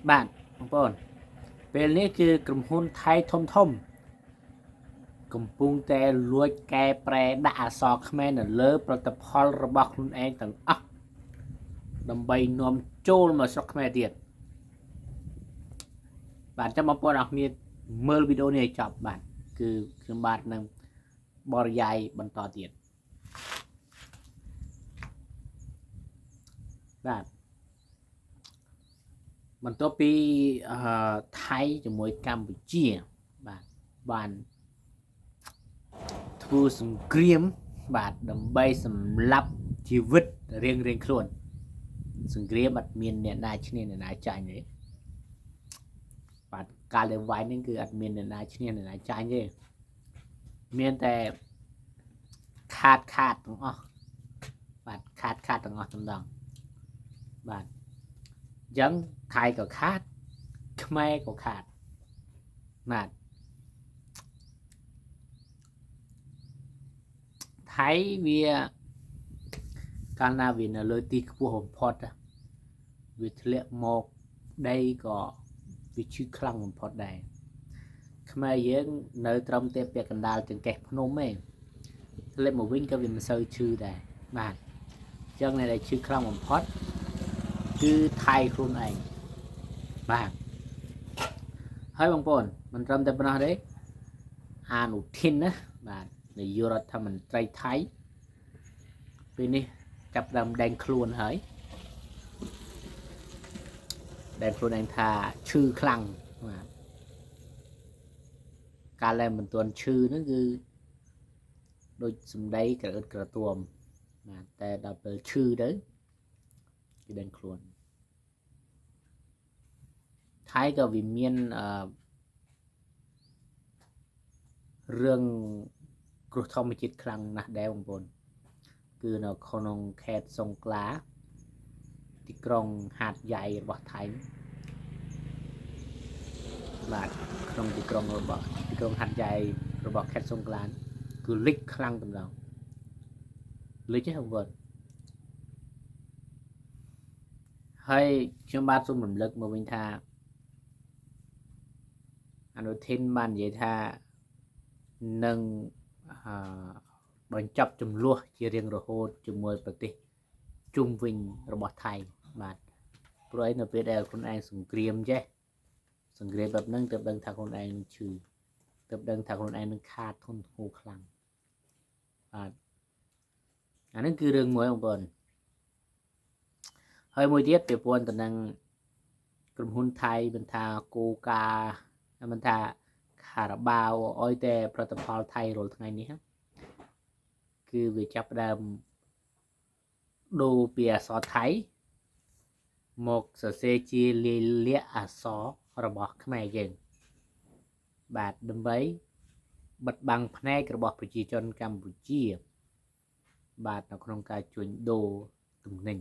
bạnបងប្អូនពេលនេះគឺក្រុមហ៊ុនថៃធំកំពុងតែលួចកែប្រែដាក់អក្សរខ្មែរនៅលើផលិតផលរបស់ខ្លួនឯងទាំងអស់ដើម្បីនាំចូលមកស្រុកខ្មែរទៀតបាទចាំបងប្អូនអរគ្នាមើលវីដេអូនេះឲ្យចប់បាទគឺខ្ញុំបាទនឹងបរិយាយបន្តទៀតបាទបន្ទាប់ពីថៃជាមួយកម្ពុជាបាទបានធ្វើសង្គ្រាមបាទដើម្បីសម្លាប់ជីវិតរៀងខ្លួនសង្គ្រាមអត់មានអ្នកណាឈ្នះអ្នកណាចាញ់ទេបាទការលេងវាយនេះគឺអត់មានអ្នកណាឈ្នះអ្នកណាចាញ់ទេមានតែខាតទាំងអស់បាទខាតទាំងអស់តំដងបាទអញ្ចឹងថៃក៏ខាតខ្មែរក៏ខាតបាទថៃវាកាលណាវានៅលើទីខ្ពស់បំផុតវាធ្លាក់មកដីក៏វាឈឺខ្លាំងបំផុតដែរខ្មែរយើងនៅត្រឹមតែពាក់កណ្ដាលចង្កេះភ្នំឯងធ្លាក់មកវិញក៏វាមិនសូវឈឺដែរបាទអញ្ចឹងអ្នកដែលឈឺខ្លាំងបំផុតគឺថៃខ្លួនឯងបាទហើយបងប្អូនមិនត្រឹមតែប៉ុណ្ណោះទេអនុทินណាបាទនាយករដ្ឋមន្ត្រីថៃពេលនេះចាប់ដើមដែងខ្លួនហើយដែងខ្លួនឯងថាឈឺខ្លាំងបាទកាលដែលមិនទាន់ឈឺហ្នឹងគឺដូចសម្ដីក្រអឺតក្រទួមបាទតែដល់ពេលឈឺទៅគឺដែងខ្លួនថៃក៏វាមានរឿងគ្រោះធម្មជាតិខ្លាំងណាស់ដែរបងប្អូនគឺនៅក្នុងខេត្តសង្ក្លាទីក្រុងហាតយ៉ៃរបស់ថៃបាទក្នុងទីក្រុងហាតយ៉ៃរបស់ខេត្តសង្ក្លាគឺលិចខ្លាំងតម្លងលិចទេបងប្អូនហើយខ្ញុំបាទសូមរំលឹកមកវិញថាអនុทินបាននិយាយថានឹងបញ្ចប់ចំនួនជារៀងរហូតជាមួយប្រទេសជុំវិញរបស់ថៃបាទព្រោះឯនៅពេលដែលខ្លួនឯងសង្គ្រាមចេះសង្គ្រាមបែបហ្នឹងទើបដឹងថាខ្លួនឯងនឹងឈឺទើបដឹងថាខ្លួនឯងនឹងខាតធនធ្ងរខ្លាំងបាទអាហ្នឹងគឺរឿងមួយបងប្អូនហើយមួយទៀតពាក់ព័ន្ធទៅនឹងក្រុមហ៊ុនថៃមិនថាគូកាមិនថាខារ៉ាបាវអោយតែផលិតផលថៃរាល់ថ្ងៃនេះគឺវាចាប់ផ្ដើមដូរពីអក្សរថៃមកសរសេរជាលាយលក្ខណ៍អក្សររបស់ខ្មែរយើងបាទដើម្បីបិទបាំងផ្នែករបស់ប្រជាជនកម្ពុជាបាទនៅក្នុងការជួញដូរទំនិញ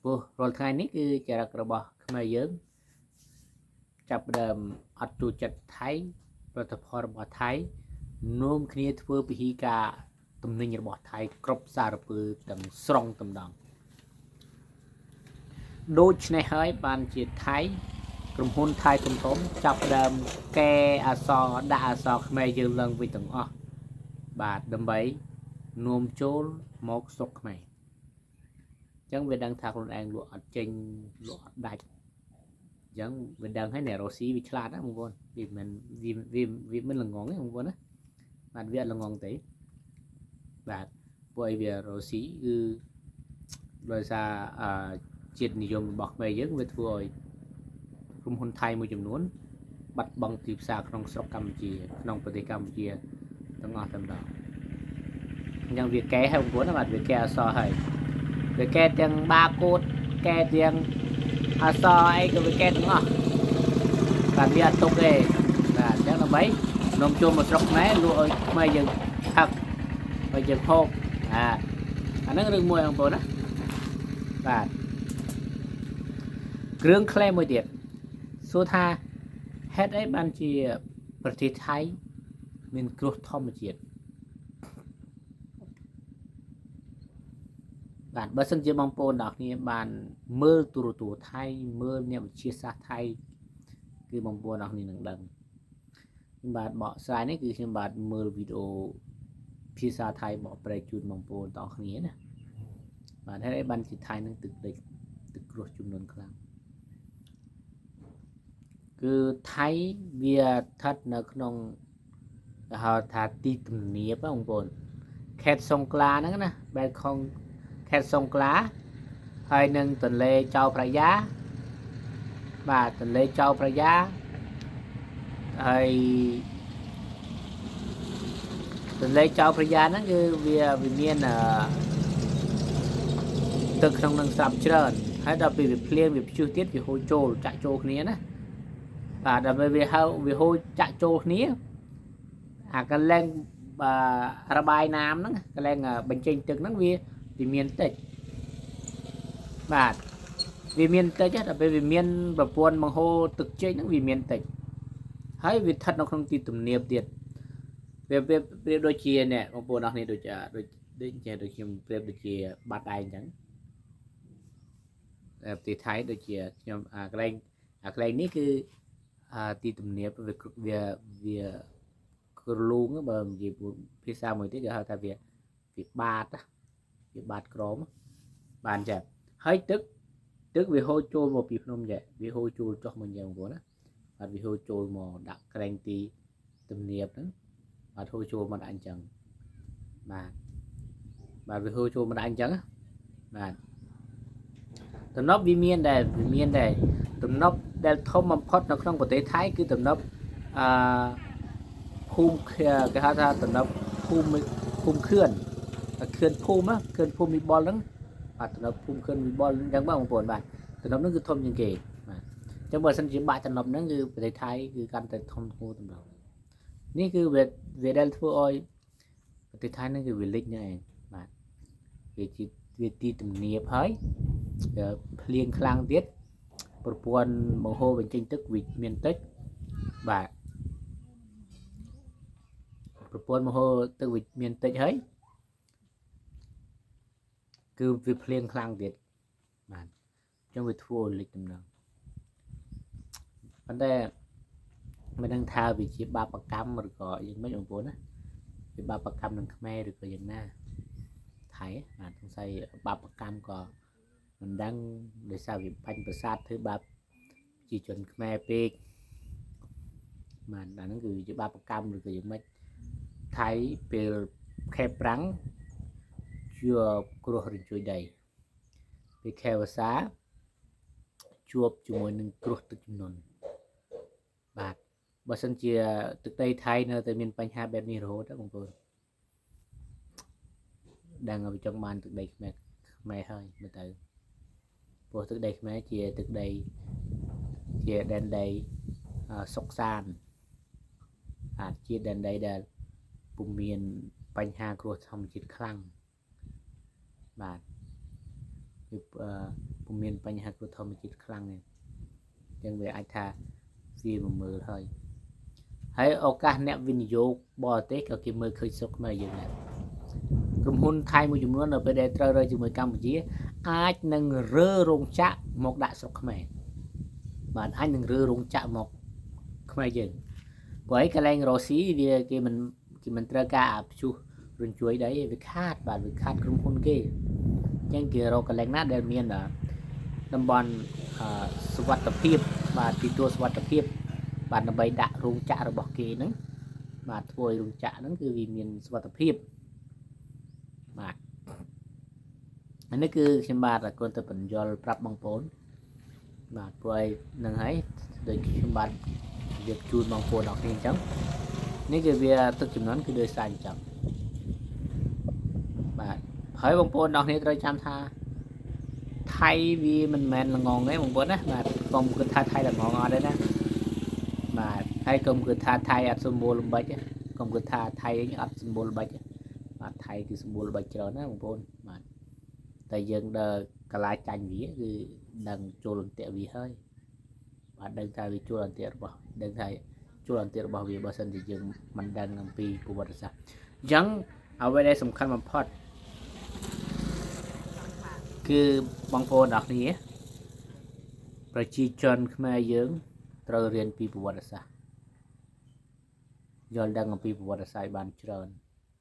ព្រោះរាល់ថ្ងៃនេះគឺចរិតរបស់ខ្មែរយើងចាប់ផ្ដើមអត់ទូចិត្តថៃផលិតផលរបស់ថៃនាំគ្នាធ្វើពិធីការទំនិញរបស់ថៃគ្រប់សារពើទាំងស្រុងតំដងដូច្នេះហើយបានជាថៃក្រុមហ៊ុនថៃធំចាប់ផ្ដើមកែអក្សរដាក់អក្សរខ្មែរយើងឡើងវិញទាំងអស់បាទដើម្បីនាំចូលមកស្រុកខ្មែរអញ្ចឹងវាដឹងថាខ្លួនឯងលក់អត់ចេញលក់អត់ដាច់អញ្ចឹងវាដឹងហើយអ្នករុស្ស៊ីវាឆ្លាតណាបងប្អូនវាមិនល្ងងទេបងប្អូនណាបាទវាអត់ល្ងងទេបាទពួកអីវារុស្ស៊ីគឺដោយសារជាតិនិយមរបស់ខ្មែរយើងវាធ្វើឲ្យក្រុមហ៊ុនថៃមួយចំនួនបាត់បង់ទីផ្សារក្នុងស្រុកកម្ពុជាក្នុងប្រទេសកម្ពុជាទាំងអស់តែម្ដងអញ្ចឹងវាកែហើយបងប្អូនណាបាទវាកែអក្សរហើយវាកែទាំងបាកូដកែទាំងអក្សរអីក៏វាកែទាំងអស់បាទវាអត់ទុកទេបាទអញ្ចឹងដើម្បីនាំចូលមកស្រុកខ្មែរលក់ឲ្យខ្មែរយើងថឹកឲ្យយើងហូបអាហ្នឹងរឿងមួយបងប្អូនណាបាទគ្រឿងក្លែមួយទៀតសួរថាហេតុអីបានជាប្រទេសថៃមានគ្រោះធម្មជាតិ បាទបើសិនជាបងប្អូនអ្នកគ្នាបានមើលទូរទស្សន៍ថៃមើលអ្នកវិទ្យាសាស្ត្រថៃគឺបងប្អូនអ្នកគ្នានឹងដឹងបាទបកស្រាយនេះគឺខ្ញុំបាទមើលវីដេអូភាសាថៃបកប្រែជូនបងប្អូនទាំងគ្នាណាបាទហើយបានជាថៃនឹងទឹកលិចទឹកគ្រោះចំនួនខ្លាំងគឺថៃវាស្ថិតនៅក្នុងគេហៅថាទីទំនាបបងប្អូនខេត្តសង្ក្លាហ្នឹងណាបែរខំខេត្តសង្ក្លាហើយនឹងទន្លេចៅប្រយ៉ាបាទទន្លេចៅប្រយ៉ាហើយទន្លេចៅប្រយ៉ាហ្នឹងគឺវាមានទឹកក្នុងនឹងស្រាប់ច្រើនហើយដល់ពេលវាភ្លៀងវាព្យុះទៀតវាហូរចូលចាក់ចូលគ្នាណាបាទដល់ពេលវាហូរចាក់ចូលគ្នាអាកន្លែងរបាយណាមហ្នឹងកន្លែងបញ្ចេញទឹកហ្នឹងវាមានតិចបាទវាមានតិចដល់ពេលវាមានប្រព័ន្ធបង្ហូរទឹកចេញហ្នឹងវាមានតិចហើយវាស្ថិតនៅក្នុងទីទំនាបទៀតវាប្រៀបដូចជានេះបងប្អូនអរគ្នាដូចខ្ញុំប្រៀបដូចជាបាត់ឯងអញ្ចឹងប្រទេសថៃដូចជាខ្ញុំកន្លែងនេះគឺទីទំនាបវាគ្រលូងបើនិយាយភាសាមួយទៀតគេហៅថាវាបាតក្រមបានចាហើយទឹកវាហូរចូលមកពីភ្នំចាវាហូរចូលចុះមកយ៉ាងបងប្អូនណាបាទវាហូរចូលមកដាក់ក្រែងទីទំនាបហ្នឹងបាទហូរចូលមកដាក់អញ្ចឹងបាទវាហូរចូលមកដាក់អញ្ចឹងបាទទំនប់វាមានដែរទំនប់ដែលធំបំផុតនៅក្នុងប្រទេសថៃគឺទំនប់ភូមិគេហៅថាទំនប់ភូមិខឿនភូមិមីបុលហ្នឹងបាទទំនប់ភូមិខឿនមីបុលអញ្ចឹងបងប្អូនបាទទំនប់ហ្នឹងគឺធំជាងគេបាទអញ្ចឹងបើសិនជាបាក់ទំនប់ហ្នឹងគឺប្រទេសថៃគឺកាន់តែធំគួរទំនប់នេះគឺវាដែលធ្វើឲ្យប្រទេសថៃហ្នឹងគឺវាលិចហ្នឹងឯងបាទវាទីទំនាបហើយភ្លៀងខ្លាំងទៀតប្រព័ន្ធបង្ហូរបញ្ចេញទឹកវាមានតិចបាទប្រព័ន្ធបង្ហូរទឹកវាមានតិចហើយគឺវាភ្លៀងខ្លាំងទៀតបាទអញ្ចឹងវាធ្វើឲ្យលិចដំណឹងប៉ុន្តែមិនដឹងថាវាជាបាបកម្មឬក៏យ៉ាងម៉េចបងប្អូនណាវាបាបកម្មនឹងខ្មែរឬក៏យ៉ាងណាថៃបាទសង្ស័យបាបកម្មក៏មិនដឹងដោយសារវាបាញ់ប្រាសាទធ្វើបាបជាជនខ្មែរពេកបាទអាហ្នឹងគឺជាបាបកម្មឬក៏យ៉ាងម៉េចថៃពេលខែប្រាំងជួបគ្រោះរញ្ជួយដីពេលខែវស្សាជួបជាមួយនឹងគ្រោះទឹកជំនន់បាទបើសិនជាទឹកដីថៃនៅតែមានបញ្ហាបែបនេះរហូតណាបងប្អូនដឹងឲ្យចង់បានទឹកដីខ្មែរហើយមើលទៅព្រោះទឹកដីខ្មែរជាទឹកដីជាដែនដីសុខសាន្តអាចជាដែនដីដែលពុំមានបញ្ហាគ្រោះធម្មជាតិខ្លាំងបាទគឺពុំមានបញ្ហាគ្រោះធម្មជាតិខ្លាំងទេអញ្ចឹងវាអាចថាវាមើលហើយឱកាសអ្នកវិនិយោគបរទេសក៏គេមើលឃើញស្រុកខ្មែរយើងដែរក្រុមហ៊ុនថៃមួយចំនួននៅពេលដែលត្រូវរើជាមួយកម្ពុជាអាចនឹងរើរោងចក្រមកដាក់ស្រុកខ្មែរបាទអាចនឹងរើរោងចក្រមកខ្មែរយើងព្រោះឯកន្លែងរុស្ស៊ីគេមិនត្រូវការព្យុះរញ្ជួយដីវាខាតបាទវាខាតក្រុមហ៊ុនគេអញ្ចឹងគេរកកន្លែងណាដែលមានតំបន់សុវត្ថិភាពបាទទីទួលសុវត្ថិភាពបាទដើម្បីដាក់រោងចក្ររបស់គេហ្នឹងបាទធ្វើឲ្យរោងចក្រហ្នឹងគឺវាមានសុវត្ថិភាពបាទអានេះគឺខ្ញុំបាទគ្រាន់តែបញ្យល់ប្រាប់បងប្អូនបាទព្រោះឲ្យនឹងហើយដូចខ្ញុំបាទនិយាយជូនបងប្អូនអរគ្នាអញ្ចឹងនេះគឺវាទឹកចំនួនគឺដោយសារអញ្ចឹងបាទហើយបងប្អូនអរគ្នាត្រូវចាំថាថៃវាមិនមែនល្ងងទេបងប្អូនណាបាទកុំគិតថាថៃល្ងងអត់ទេណាបាទហើយកុំគិតថាថៃអត់សម្បូរល្បិចទេកុំគិតថាថៃអត់សម្បូរល្បិចទេបាទថៃគឺសម្បូរល្បិចច្រើនណាបងប្អូនបាទតែយើងដើរកលាចាញ់វាគឺដឹងចូលអន្ទាក់វាហើយបាទដឹងថាវាចូលអន្ទាក់របស់វាបើសិនជាយើងមិនដឹងអំពីប្រវត្តិសាស្ត្រអញ្ចឹងអ្វីដែលសំខាន់បំផុត คือบางคนดอกนี้ประชาชนខ្មែរយើងត្រូវរៀនពីប្រវត្តិសាស្ត្រយល់ដឹងអំពីប្រវត្តិសាស្ត្របានច្រើន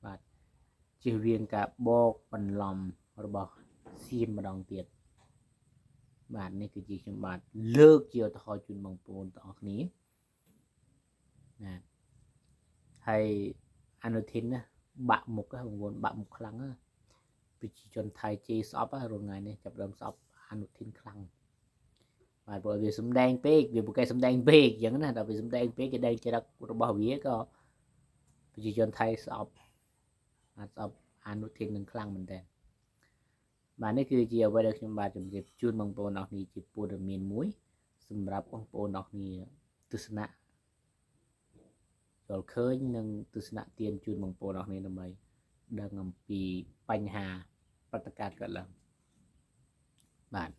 បាទជៀសវាងការបកបន្លំរបស់សៀមម្ដងទៀតបាទនេះគឺជាខ្ញុំបាទលើកជាឧទាហរណ៍ជូនបងប្អូនទាំងអស់គ្នាណាហើយអនុทินណាបាក់មុខបងប្អូនបាក់មុខខ្លាំងណាប្រជាជនថៃជេរស្អប់រងថ្ងៃនេះចាប់ដើមស្អប់អនុทินខ្លាំងបាទព្រោះវាសំដែងពេកវាប្រកែសំដែងពេកអញ្ចឹងណាដល់វាសំដែងពេកគេដែងចរិតរបស់វាក៏ប្រជាជនថៃស្អប់ស្អប់អនុทินនឹងខ្លាំងមែនតើបាទនេះគឺជាអ្វីដែលខ្ញុំបាទជម្រាបជូនបងប្អូនអរគ្នាជាព័ត៌មានមួយសម្រាប់បងប្អូនអរគ្នាទស្សនៈយល់ឃើញនិងទស្សនៈទានជូនបងប្អូនអរគ្នាដើម្បីដឹងអំពីបញ្ហាប្រតិកម្មកើតឡើងបាទ